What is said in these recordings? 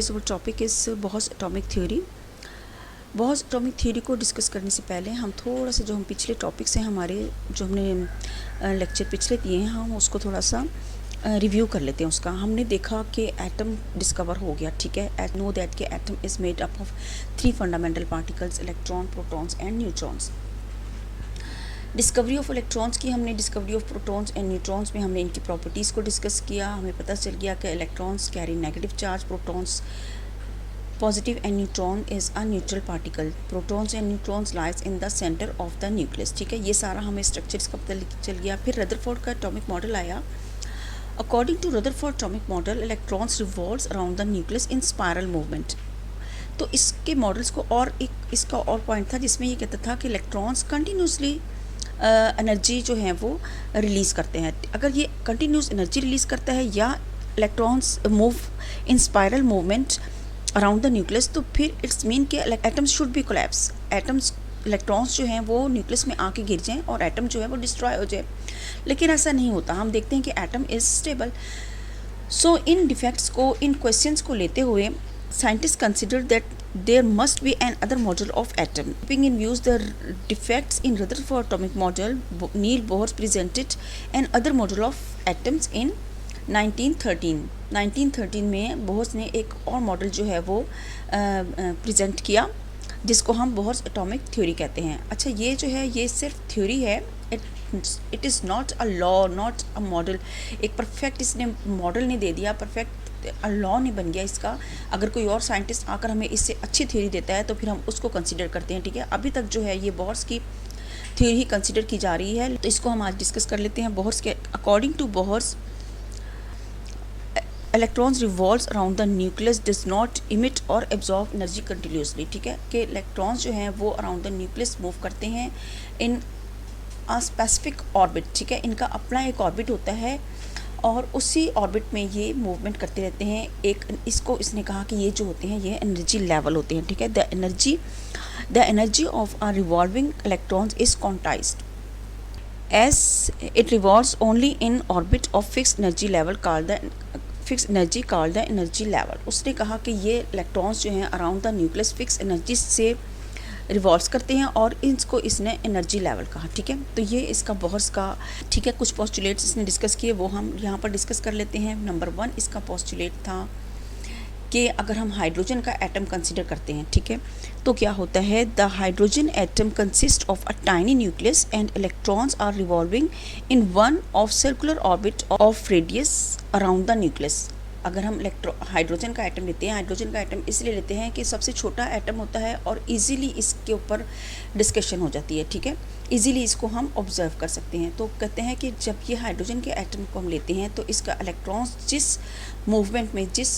today's our topic is Bohr's atomic theory. Bohr's atomic theory को discuss करने से पहले हम थोड़ा सा जो हम पिछले टॉपिक्स हैं हमारे जो हमने लेक्चर पिछले दिए हैं हम उसको थोड़ा सा रिव्यू कर लेते हैं उसका। हमने देखा कि एटम डिस्कवर हो गया, ठीक है। नो दैट के atom is made up of 3 fundamental particles, electron, protons and neutrons. Discovery of electrons की हमने, discovery of protons and neutrons में हमने इनकी प्रॉपर्टीज़ को डिस्कस किया। हमें पता चल गया कि electrons carry negative charge, protons positive and neutron is a neutral particle, protons and neutrons lies in the center of the nucleus, ठीक है। ये सारा हमें स्ट्रक्चर्स का पता चल गया। फिर रदरफोर्ड का एटॉमिक मॉडल आया। According to Rutherford atomic model electrons revolves around the nucleus in spiral movement. तो इसके मॉडल्स को और एक इसका और पॉइंट था जिसमें ये कहता था कि इलेक्ट्रॉन्स कंटिन्यूसली एनर्जी जो है वो रिलीज़ करते हैं। अगर ये कंटिन्यूस एनर्जी रिलीज़ करता है या electrons move in spiral movement around the nucleus, तो फिर इट्स मीन कि atoms should be collapse. Atoms, electrons जो हैं वो न्यूक्लियस में आके गिर जाएं और एटम जो है वो डिस्ट्रॉय हो जाए, लेकिन ऐसा नहीं होता। हम देखते हैं कि atom is stable. So in defects को, इन क्वेश्चंस को लेते हुए scientist consider that there must be an other model of atom. Keeping in view the defects in Rutherford atomic model, Niels Bohr presented an other model of atoms in 1913 में Bohr's ने एक और model जो है वो present किया जिसको हम बोहर्स एटॉमिक थ्योरी कहते हैं। अच्छा, ये जो है ये सिर्फ थ्योरी है, it is not a law, not a model. एक परफेक्ट इसने मॉडल नहीं दे दिया, परफेक्ट लॉ नहीं बन गया इसका। अगर कोई और साइंटिस्ट आकर हमें इससे अच्छी थ्योरी देता है तो फिर हम उसको कंसीडर करते हैं, ठीक है। अभी तक जो है ये बोहर्स की थ्योरी ही कंसीडर की जा रही है, तो इसको हम आज डिस्कस कर लेते हैं। बोहर्स के according to Bohr's electrons revolves around the nucleus, does not emit और एब्जॉर्ब एनर्जी कंटिन्यूसली, ठीक है। कि इलेक्ट्रॉन्स जो हैं वो अराउंड द न्यूक्लियस मूव करते हैं इन अ स्पेसिफिक ऑर्बिट, ठीक है। इनका अपना एक ऑर्बिट होता है और उसी ऑर्बिट में ये मूवमेंट करते रहते हैं। एक इसको इसने कहा कि ये जो होते हैं ये एनर्जी लेवल होते हैं, ठीक है। The energy of a revolving electrons is quantized as it revolves only in orbit of fixed energy level called the energy level। उसने कहा कि ये इलेक्ट्रॉन्स जो हैं around the nucleus fix energy से रिवॉल्व करते हैं और इसको इसने एनर्जी लेवल कहा, ठीक है। तो ये इसका बोहर्स का, ठीक है, कुछ पोस्टुलेट्स इसने डिस्कस किए वो हम यहाँ पर डिस्कस कर लेते हैं। नंबर 1 इसका पोस्टुलेट था कि अगर हम हाइड्रोजन का एटम कंसिडर करते हैं, ठीक है, तो क्या होता है, the hydrogen atom consist of a tiny nucleus and electrons are revolving in one of circular orbit of radius around the nucleus. अगर हम हाइड्रोजन का एटम लेते हैं, हाइड्रोजन का एटम इसलिए लेते हैं कि सबसे छोटा एटम होता है और इजीली इसके ऊपर डिस्कशन हो जाती है, ठीक है। इजीली इसको हम ऑब्जर्व कर सकते हैं। तो कहते हैं कि जब ये हाइड्रोजन के एटम को हम लेते हैं तो इसका इलेक्ट्रॉन्स जिस मूवमेंट में, जिस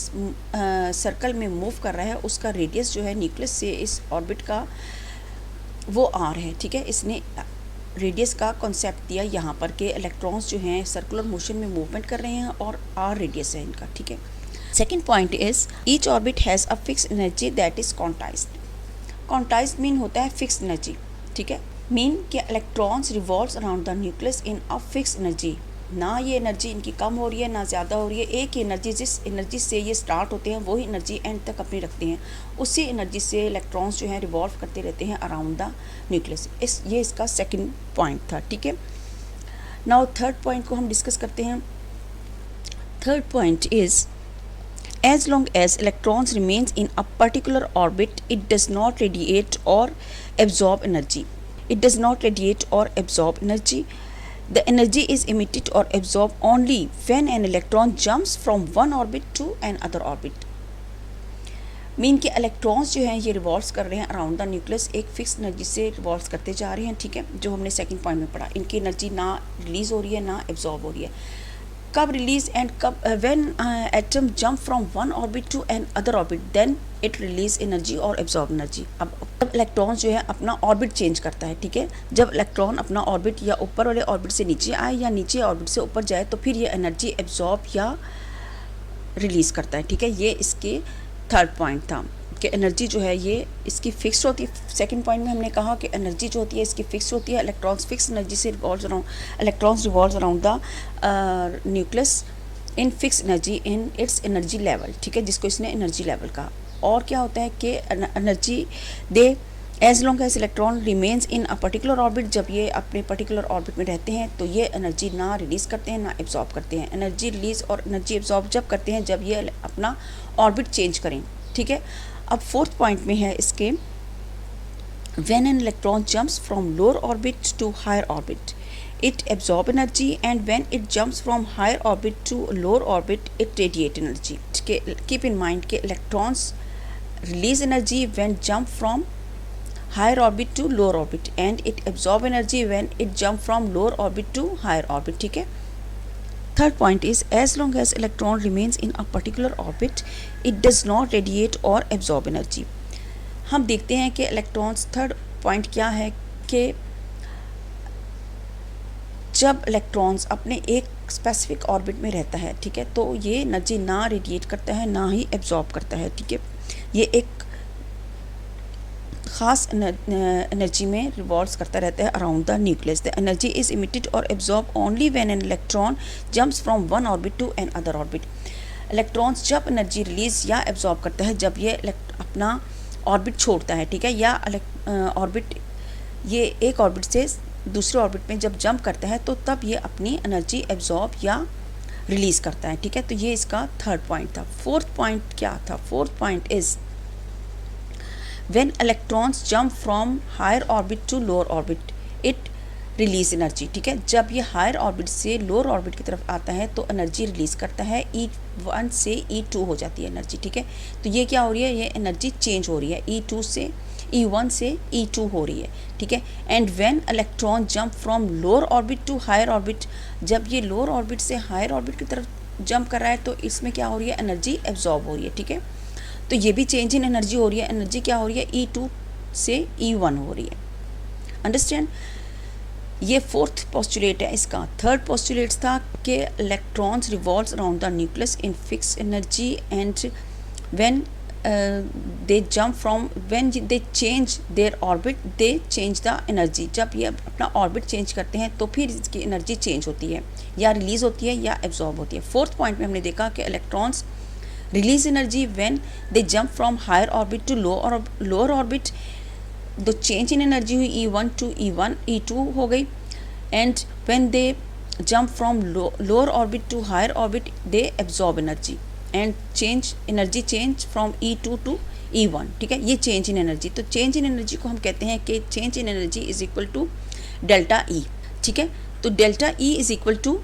सर्कल में मूव कर रहा है उसका रेडियस जो है न्यूक्लियस से इस ऑर्बिट का वो आर है, ठीक है। इसने रेडियस का कॉन्सेप्ट दिया यहाँ पर कि इलेक्ट्रॉन्स जो हैं सर्कुलर मोशन में मूवमेंट कर रहे हैं और आर रेडियस है इनका, ठीक है। Second point is each orbit has a fix energy that is quantized. Quantized mean होता है फिक्स एनर्जी, ठीक है। मीन कि electrons revolves around the nucleus in a fix energy. ना ये एनर्जी इनकी कम हो रही है ना ज़्यादा हो रही है, एक ही एनर्जी, जिस एनर्जी से ये स्टार्ट होते हैं वही एनर्जी एंड तक अपनी रखते हैं। उसी एनर्जी से इलेक्ट्रॉन्स जो हैं रिवॉल्व करते रहते हैं अराउंड द न्यूक्लियस। ये इसका सेकंड पॉइंट था, ठीक है। नाउ थर्ड पॉइंट को हम डिस्कस करते हैं। Third point is as long as electrons remains in a particular orbit, it does not radiate or absorb energy. It does not radiate or absorb energy. The energy is emitted or absorbed only when an electron jumps from one orbit to another orbit. Mean के electrons जो हैं ये revolves कर रहे हैं around the nucleus, एक fix energy से revolves करते जा रहे हैं, ठीक है, जो हमने सेकंड पॉइंट में पढ़ा। इनकी एनर्जी ना रिलीज़ हो रही है ना एब्जॉर्ब हो रही है। कब रिलीज एंड कब, when atom jump from one orbit to another orbit then it release energy और एब्जॉर्ब एनर्जी। अब इलेक्ट्रॉन जो है अपना ऑर्बिट चेंज करता है, ठीक है। जब इलेक्ट्रॉन अपना ऑर्बिट या ऊपर वाले ऑर्बिट से नीचे आए या नीचे ऑर्बिट से ऊपर जाए तो फिर ये एनर्जी एब्जॉर्ब या रिलीज़ करता है, ठीक है। ये इसके थर्ड पॉइंट था कि एनर्जी जो है ये इसकी फिक्स होती है। सेकंड पॉइंट में हमने कहा कि एनर्जी जो होती है इसकी फिक्स होती है, इलेक्ट्रॉन्स फिक्स एनर्जी से revolves around, electrons revolves around the nucleus in fix energy in its energy level, ठीक है, जिसको इसने एनर्जी लेवल कहा। और क्या होता है कि energy they as long as electron remains in a particular orbit, जब ये अपने पर्टिकुलर ऑर्बिट में रहते हैं तो ये एनर्जी ना रिलीज़ करते हैं ना एब्जॉर्ब करते हैं। एनर्जी रिलीज़ और एनर्जी एब्जॉर्ब जब करते हैं जब ये अपना ऑर्बिट चेंज करें, ठीक है। अब फोर्थ पॉइंट में है इसके, when an electron jumps from lower orbit to higher orbit it absorbs energy, and when it jumps from higher orbit to lower orbit it radiates energy। keep in mind कि electrons release energy when jump from higher orbit to lower orbit and it absorb energy when it jump from lower orbit to higher orbit, ठीक है। Third point is as long as electron remains in a particular orbit it does not radiate or absorb energy। हम देखते हैं कि electrons, third point क्या है कि जब इलेक्ट्रॉन्स अपने एक स्पेसिफिक ऑर्बिट में रहता है, ठीक है, तो ये एनर्जी ना रेडिएट करता है ना ही एब्जॉर्ब करता है, ठीक है। ये एक ख़ास एनर्जी में रिवॉल्व्स करता रहता है around the nucleus. The energy is emitted और absorb only when an electron jumps from one orbit to another orbit. Electrons जब एनर्जी रिलीज़ या एब्जॉर्ब करता है जब ये अपना ऑर्बिट छोड़ता है, ठीक है, या ऑर्बिट ये एक ऑर्बिट से दूसरे ऑर्बिट में जब जंप करता है तो तब ये अपनी एनर्जी एब्जॉर्ब या रिलीज़ करता है, ठीक है। तो ये इसका थर्ड पॉइंट था। फोर्थ पॉइंट क्या था? Fourth point is when electrons jump from higher orbit to lower orbit it release energy, ठीक है। जब ये हायर ऑर्बिट से लोअर ऑर्बिट की तरफ आता है तो एनर्जी रिलीज़ करता है, E1 से E2 हो जाती है एनर्जी, ठीक है। तो ये क्या हो रही है? ये एनर्जी चेंज हो रही है, E2 से E1 से E2 हो रही है, ठीक है। And when electron jump from lower orbit to higher orbit, जब ये लोअर ऑर्बिट से हायर ऑर्बिट की तरफ जंप कर रहा है तो इसमें क्या हो रही है? एनर्जी एब्जॉर्ब हो रही है, ठीक है। तो ये भी चेंज इन एनर्जी हो रही है। एनर्जी क्या हो रही है? E2 से E1 हो रही है। अंडरस्टैंड? ये फोर्थ पोस्टुलेट है इसका। थर्ड पोस्टुलेट था कि electrons revolves around the nucleus in fix energy and when they jump from when they change their orbit they change the energy. जब ये अपना ऑर्बिट चेंज करते हैं तो फिर इसकी एनर्जी चेंज होती है, या रिलीज़ होती है या एब्जॉर्ब होती है। फोर्थ पॉइंट में हमने देखा कि electrons release energy when they jump from higher orbit to lower orbit. तो चेंज इन एनर्जी हुई E1 टू E2 हो गई, and when they jump from lower orbit to higher orbit they absorb energy and energy change from E2 to E1, ठीक है। ये change in energy. तो change in energy को हम कहते हैं कि change in energy is equal to delta E, ठीक है। तो delta E is equal to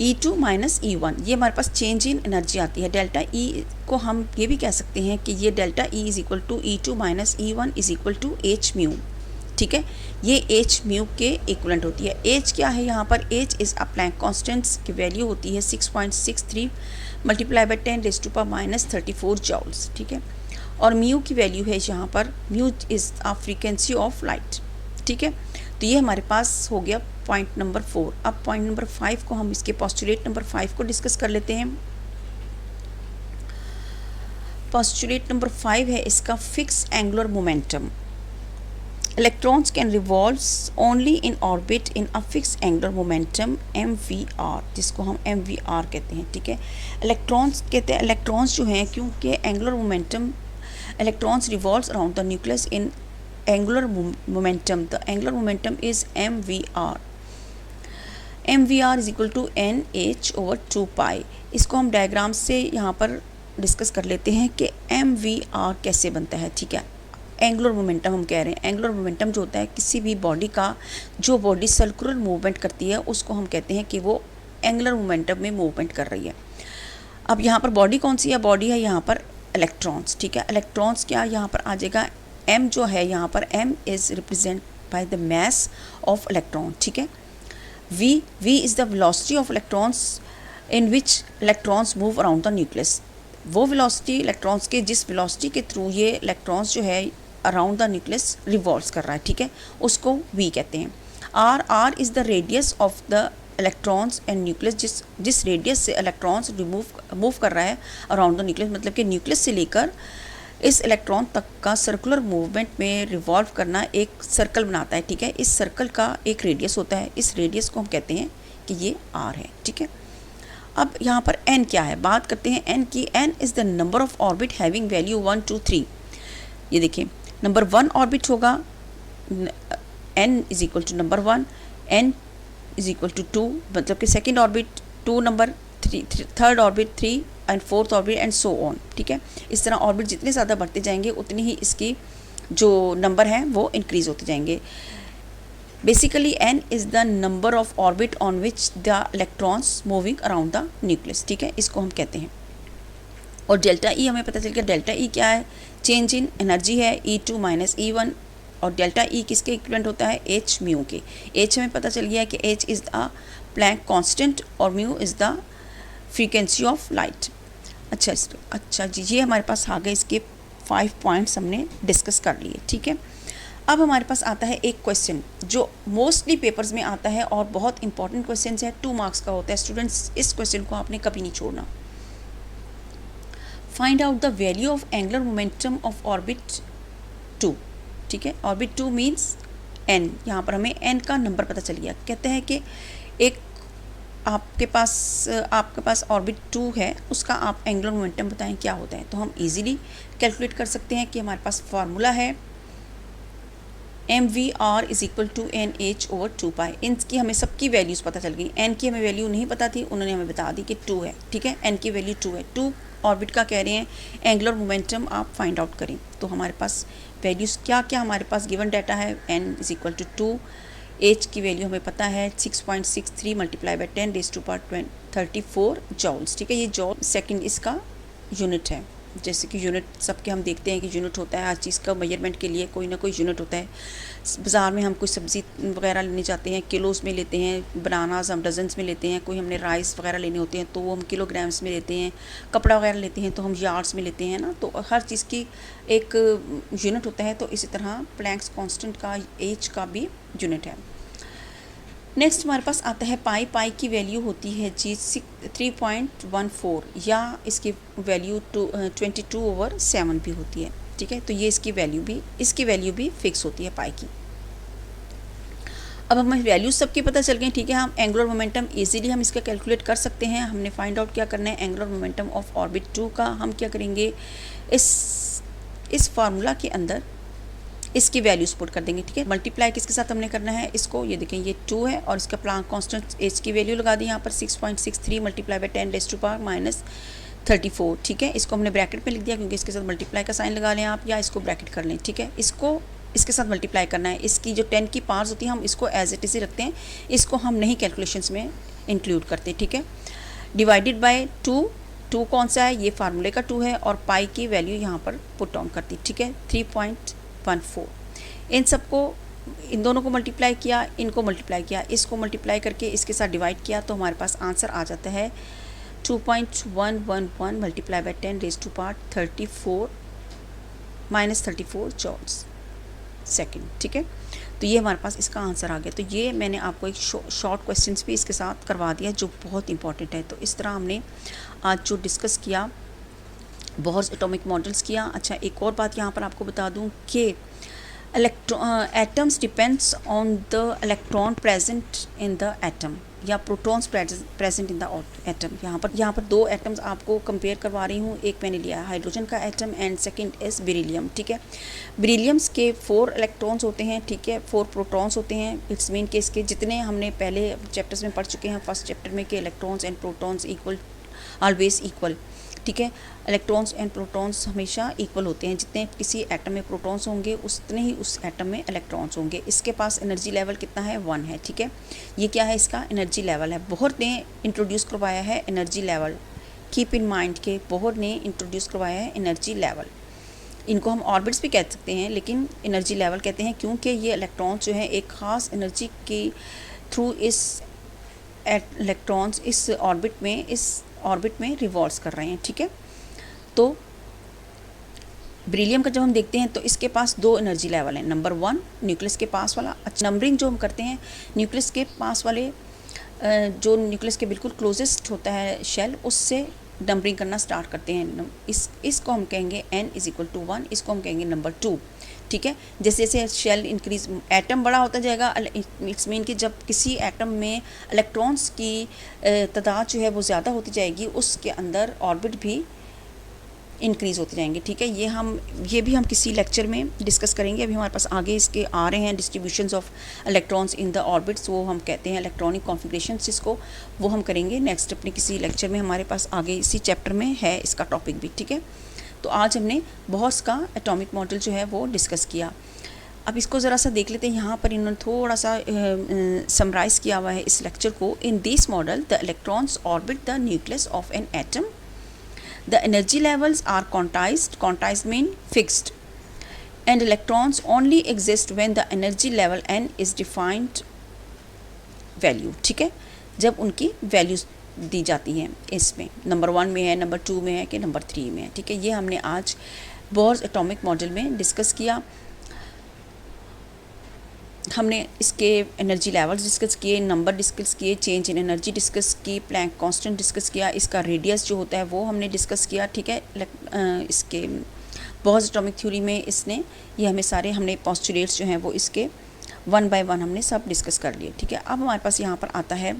E2 minus E1, ये हमारे पास चेंज इन एनर्जी आती है। डेल्टा E को हम ये भी कह सकते हैं कि ये delta E is equal to E2 minus E1 is equal to H mu, ठीक है। ये H म्यू के इक्वलेंट होती है। H क्या है यहाँ पर? H is a Planck constants की वैल्यू होती है 6.63 मल्टीप्लाई बाई 10⁻³ जॉल्स, ठीक है। और म्यू की वैल्यू है यहाँ पर, mu is a frequency of light, ठीक है। तो ये हमारे पास हो गया पॉइंट नंबर 4। अब पॉइंट नंबर 5 को हम इसके पोस्टुलेट नंबर 5 को डिस्कस कर लेते हैं। पोस्टुलेट नंबर 5 है इसका fix angular momentum. Electrons can revolves only in orbit in a fix angular momentum MVR, जिसको हम MVR कहते हैं, ठीक है। इलेक्ट्रॉन्स कहते हैं, इलेक्ट्रॉन्स जो हैं, क्योंकि angular momentum electrons revolves around the nucleus in angular momentum, the angular momentum is MVR is equal to NH over 2 pi। इसको हम डायग्राम से यहाँ पर डिस्कस कर लेते हैं कि MVR कैसे बनता है, ठीक है। एंगुलर मोमेंटम हम कह रहे हैं। एंगुलर मोमेंटम जो होता है किसी भी बॉडी का, जो बॉडी सर्कुलर मूवमेंट करती है उसको हम कहते हैं कि वो एंगुलर मोमेंटम में मूवमेंट कर रही है। अब यहाँ पर बॉडी कौन सी है? बॉडी है यहाँ पर इलेक्ट्रॉन्स, ठीक है। इलेक्ट्रॉन्स क्या यहाँ पर आ जाएगा? M जो है यहाँ पर M is represent by the mass of electron, ठीक है। V is the velocity of electrons in which electrons move around the nucleus. वो वेलोसिटी इलेक्ट्रॉन्स के, जिस वेलोसिटी के थ्रू ये इलेक्ट्रॉन्स जो है अराउंड द न्यूक्लियस रिवॉल्व्स कर रहा है, ठीक है, उसको V कहते हैं। R is the radius of the electrons and nucleus, जिस रेडियस से इलेक्ट्रॉन्स मूव कर रहा है अराउंड द न्यूक्लियस, मतलब कि न्यूक्लियस से लेकर इस इलेक्ट्रॉन तक का सर्कुलर मूवमेंट में रिवॉल्व करना एक सर्कल बनाता है, ठीक है। इस सर्कल का एक रेडियस होता है, इस रेडियस को हम कहते हैं कि ये R है, ठीक है। अब यहाँ पर n क्या है, बात करते हैं n की। n is the number of orbit having value 1 2 3। ये देखिए नंबर 1 ऑर्बिट होगा, n is equal to number 1, n is equal to 2, मतलब कि second orbit 2 number, third orbit 3 and fourth orbit and so on. ठीक है, इस तरह ऑर्बिट जितने ज़्यादा बढ़ते जाएंगे उतनी ही इसकी जो नंबर है वो इंक्रीज होते जाएंगे। Basically n is the number of orbit on which the electrons moving around the nucleus. ठीक है, इसको हम कहते हैं। और डेल्टा ई हमें पता चल गया, डेल्टा ई क्या है, चेंज इन एनर्जी है, E2 माइनस E1। और डेल्टा ई किसके इक्विवेलेंट होता है, h म्यू के। h हमें पता चल गया कि h is the Planck constant और mu is the frequency of light. अच्छा जी, ये हमारे पास आ गए, इसके 5 पॉइंट्स हमने डिस्कस कर लिए। ठीक है, अब हमारे पास आता है एक क्वेश्चन जो मोस्टली पेपर्स में आता है और बहुत इंपॉर्टेंट क्वेश्चन है, 2 मार्क्स का होता है। स्टूडेंट्स, इस क्वेश्चन को आपने कभी नहीं छोड़ना। Find out the value of angular momentum of orbit 2। ठीक है, ऑर्बिट 2 मीन्स n। यहाँ पर हमें n का नंबर पता चल गया। कहते हैं कि एक आपके पास ऑर्बिट 2 है, उसका आप एंगुलर मोमेंटम बताएं क्या होता है। तो हम इजीली कैलकुलेट कर सकते हैं कि हमारे पास फार्मूला है mvr is equal to nh over 2 pi. इनकी हमें सबकी वैल्यूज़ पता चल गई। n की हमें वैल्यू नहीं पता थी, उन्होंने हमें बता दी कि 2 है। ठीक है, n की वैल्यू 2 है। 2 ऑर्बिट का कह रहे हैं, एंगुलर मोमेंटम आप फाइंड आउट करें। तो हमारे पास वैल्यूज़ क्या क्या हमारे पास गिवन डाटा है, n is equal to 2, h की वैल्यू हमें पता है 6.63 multiply by 10 raise to power 34 joules. ठीक है, ये जॉल सेकंड इसका यूनिट है। जैसे कि यूनिट सबके हम देखते हैं कि यूनिट होता है, हर चीज़ का मेजरमेंट के लिए कोई ना कोई यूनिट होता है। बाज़ार में हम कोई सब्ज़ी वगैरह लेने जाते हैं, किलोज़ में लेते हैं, बनानास हम डजन्स में लेते हैं, कोई हमने राइस वगैरह लेने होते हैं तो वो हम किलोग्राम्स में लेते हैं, कपड़ा वगैरह लेते हैं तो हम यार्ड्स में लेते हैं ना। तो हर चीज़ की एक यूनिट होता है। तो इसी तरह प्लैंक्स कांस्टेंट का एच का भी यूनिट है। नेक्स्ट हमारे पास आता है पाई की वैल्यू होती है जी 3.14 या इसकी वैल्यू 22 ओवर 7 भी होती है। ठीक है, तो ये इसकी वैल्यू भी फिक्स होती है पाई की। अब हमें वैल्यूज सबकी पता चल गई। ठीक है, हम एंगुलर मोमेंटम इजीली हम इसका कैलकुलेट कर सकते हैं। हमने फाइंड आउट क्या करना है, एंगुलर मोमेंटम ऑफ ऑर्बिट 2 का हम क्या करेंगे, इस फार्मूला के अंदर इसकी वैल्यूज पुट कर देंगे। ठीक है, मल्टीप्लाई किसके साथ हमने करना है, इसको, ये देखें ये 2 है और इसका प्लैंक कांस्टेंट एच की वैल्यू लगा दी यहाँ पर 6.63 multiply by 10 raise to power minus 34। ठीक है, इसको हमने ब्रैकेट में लिख दिया क्योंकि इसके साथ मल्टीप्लाई का साइन लगा लें आप, या इसको ब्रैकेट कर लें। ठीक है, इसको इसके साथ मल्टीप्लाई करना है। इसकी जो 10 की पावर्स होती है हम इसको एज इट इज़ ही रखते हैं, इसको हम नहीं कैलकुलेशंस में इंक्लूड करते। ठीक है, डिवाइडेड बाय 2 कौन सा है, ये फार्मूले का 2 है और पाई की वैल्यू यहाँ पर पुट डाउन करती। ठीक है, 3.14। इन सबको, इन दोनों को मल्टीप्लाई किया, इनको मल्टीप्लाई किया, इसको मल्टीप्लाई करके इसके साथ डिवाइड किया, तो हमारे पास आंसर आ जाता है 2.111 multiply by 10 raise to power 34 minus 34 joules second. ठीक है, तो ये हमारे पास इसका आंसर आ गया। तो ये मैंने आपको एक शॉर्ट क्वेश्चंस भी इसके साथ करवा दिया जो बहुत इंपॉर्टेंट है। तो इस तरह हमने आज जो डिस्कस किया, बहुत एटॉमिक मॉडल्स किया। अच्छा, एक और बात यहाँ पर आपको बता दूँ कि atoms depends on the electron present in the atom या protons present in the atom. यहाँ पर 2 एटम्स आपको कंपेयर करवा रही हूँ। एक मैंने लिया है हाइड्रोजन का atom and second is beryllium. ठीक है, बेरिलियम्स के 4 इलेक्ट्रॉन्स होते हैं। ठीक है, 4 प्रोटॉन्स होते हैं। इट्स मीन कि इसके जितने हमने पहले चैप्टर्स में पढ़ चुके हैं, फर्स्ट चैप्टर में कि electrons and protons equal, always equal. ठीक है, इलेक्ट्रॉन्स एंड प्रोटॉन्स हमेशा इक्वल होते हैं। जितने किसी एटम में प्रोटॉन्स होंगे उतने ही उस एटम में इलेक्ट्रॉन्स होंगे। इसके पास एनर्जी लेवल कितना है, 1 है। ठीक है, ये क्या है, इसका एनर्जी लेवल है। बोहर ने इंट्रोड्यूस करवाया है energy level. Keep in mind के बोहर ने इंट्रोड्यूस करवाया है एनर्जी लेवल। इनको हम ऑर्बिट्स भी कह सकते हैं, लेकिन एनर्जी लेवल कहते हैं क्योंकि ये इलेक्ट्रॉन्स जो है एक ख़ास एनर्जी के थ्रू इस इलेक्ट्रॉन्स इस ऑर्बिट में रिवॉल्व्स कर रहे हैं। ठीक है, तो बेरिलियम का जब हम देखते हैं तो इसके पास 2 एनर्जी लेवल हैं। नंबर 1 न्यूक्लियस के पास वाला। अच्छा, नंबरिंग जो हम करते हैं न्यूक्लियस के पास वाले, जो न्यूक्लियस के बिल्कुल क्लोजेस्ट होता है शेल, उससे नंबरिंग करना स्टार्ट करते हैं। इसको हम कहेंगे n इज इक्वल टू 1, इसको हम कहेंगे नंबर 2। ठीक है। जैसे जैसे शेल इंक्रीज, एटम बड़ा होता जाएगा, इट्स मीन कि जब किसी एटम में इलेक्ट्रॉन्स की तादाद जो है वो ज़्यादा होती जाएगी, उसके अंदर ऑर्बिट भी इंक्रीज़ होते जाएंगे, ठीक है। ये भी हम किसी लेक्चर में डिस्कस करेंगे। अभी हमारे पास आगे इसके आ रहे हैं distributions of electrons in the orbits, वो हम कहते हैं इलेक्ट्रॉनिक कॉन्फ़िगरेशंस, इसको वो हम करेंगे नेक्स्ट अपने किसी लेक्चर में। हमारे पास आगे इसी चैप्टर में है इसका टॉपिक भी, ठीक है। तो आज हमने बोह्स का एटॉमिक मॉडल जो है वो डिस्कस किया। अब इसको ज़रा सा देख लेते हैं। यहाँ पर इन्होंने थोड़ा सा समराइज़ किया हुआ है इस लेक्चर को। In this model the electrons orbit the nucleus of an atom. The energy levels are quantized mean fixed, and electrons only exist when the energy level n is defined value, ठीक है, जब उनकी values दी जाती हैं। इसमें number 1 में है, number 2 में है कि नंबर 3 में है, ठीक है। ये हमने आज बोर्स एटॉमिक मॉडल में डिस्कस किया। हमने इसके एनर्जी लेवल्स डिस्कस किए, नंबर डिस्कस किए, चेंज इन एनर्जी डिस्कस की, प्लैंक कांस्टेंट डिस्कस किया, इसका रेडियस जो होता है वो हमने डिस्कस किया, ठीक है। इसके बोर्स एटॉमिक थ्योरी में इसने ये हमें सारे हमने पोस्टुलेट्स जो हैं वो इसके 1 बाय 1 हमने सब डिस्कस कर लिए, ठीक है। अब हमारे पास यहाँ पर आता है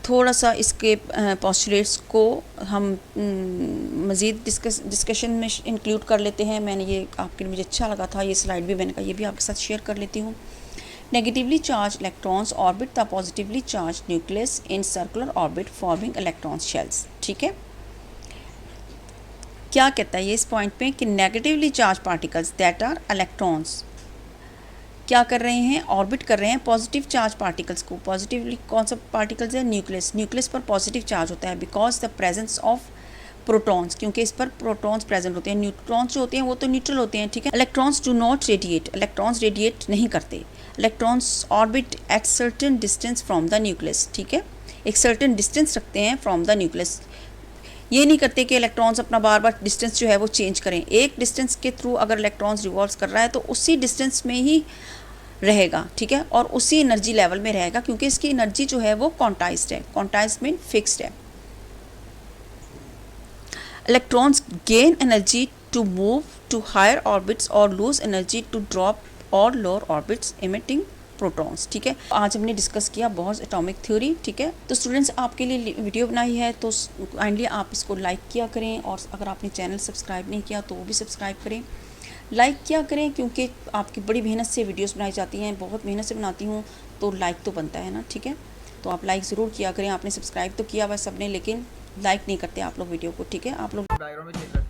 थोड़ा सा इसके पोस्टुलेट्स को हम मज़ीद डिस्कशन में इंक्लूड कर लेते हैं। मैंने ये आपके लिए मुझे अच्छा लगा था ये स्लाइड भी, मैंने कहा ये भी आपके साथ शेयर कर लेती हूँ। Negatively charge electrons orbit the positively charge nucleus in circular orbit forming electron shells, ठीक है। क्या कहता है ये इस पॉइंट पे कि negatively charge particles that are electrons क्या कर रहे हैं, ऑर्बिट कर रहे हैं पॉजिटिव चार्ज पार्टिकल्स को। पॉजिटिवली कौन सा पार्टिकल्स है, न्यूक्लियस पर पॉजिटिव चार्ज होता है because the presence of protons, क्योंकि इस पर प्रोटॉन्स प्रेजेंट होते हैं। न्यूट्रॉन्स जो होते हैं वो तो न्यूट्रल होते हैं, ठीक है। Electrons do not radiate, electrons radiate नहीं करते। Electrons orbit at certain distance from the nucleus, ठीक है, एक सर्टेन डिस्टेंस रखते हैं फ्रॉम द न्यूक्लियस। ये नहीं करते कि इलेक्ट्रॉन्स अपना बार बार डिस्टेंस जो है वो चेंज करें। एक डिस्टेंस के थ्रू अगर इलेक्ट्रॉन्स रिवॉल्व कर रहा है तो उसी डिस्टेंस में ही रहेगा, ठीक है, और उसी एनर्जी लेवल में रहेगा, क्योंकि इसकी एनर्जी जो है वो क्वांटाइज्ड है। क्वांटाइज्ड मीन फिक्स्ड है। Electrons gain energy to move to higher orbits और लूज एनर्जी टू ड्रॉप और लोअर ऑर्बिट्स इमिटिंग प्रोटॉन्स, ठीक है। आज हमने डिस्कस किया बोर्स एटॉमिक थ्योरी, ठीक है। तो स्टूडेंट्स आपके लिए वीडियो बनाई है तो काइंडली आप इसको लाइक किया करें, और अगर आपने चैनल सब्सक्राइब नहीं किया तो वो भी सब्सक्राइब करें, लाइक किया करें, क्योंकि आपकी बड़ी मेहनत से वीडियोस बनाई जाती हैं, बहुत मेहनत से बनाती हूँ तो लाइक तो बनता है ना, ठीक है। तो आप लाइक ज़रूर किया करें। आपने सब्सक्राइब तो किया हुआ सबने, लेकिन लाइक नहीं करते आप लोग वीडियो को, ठीक है। आप लोग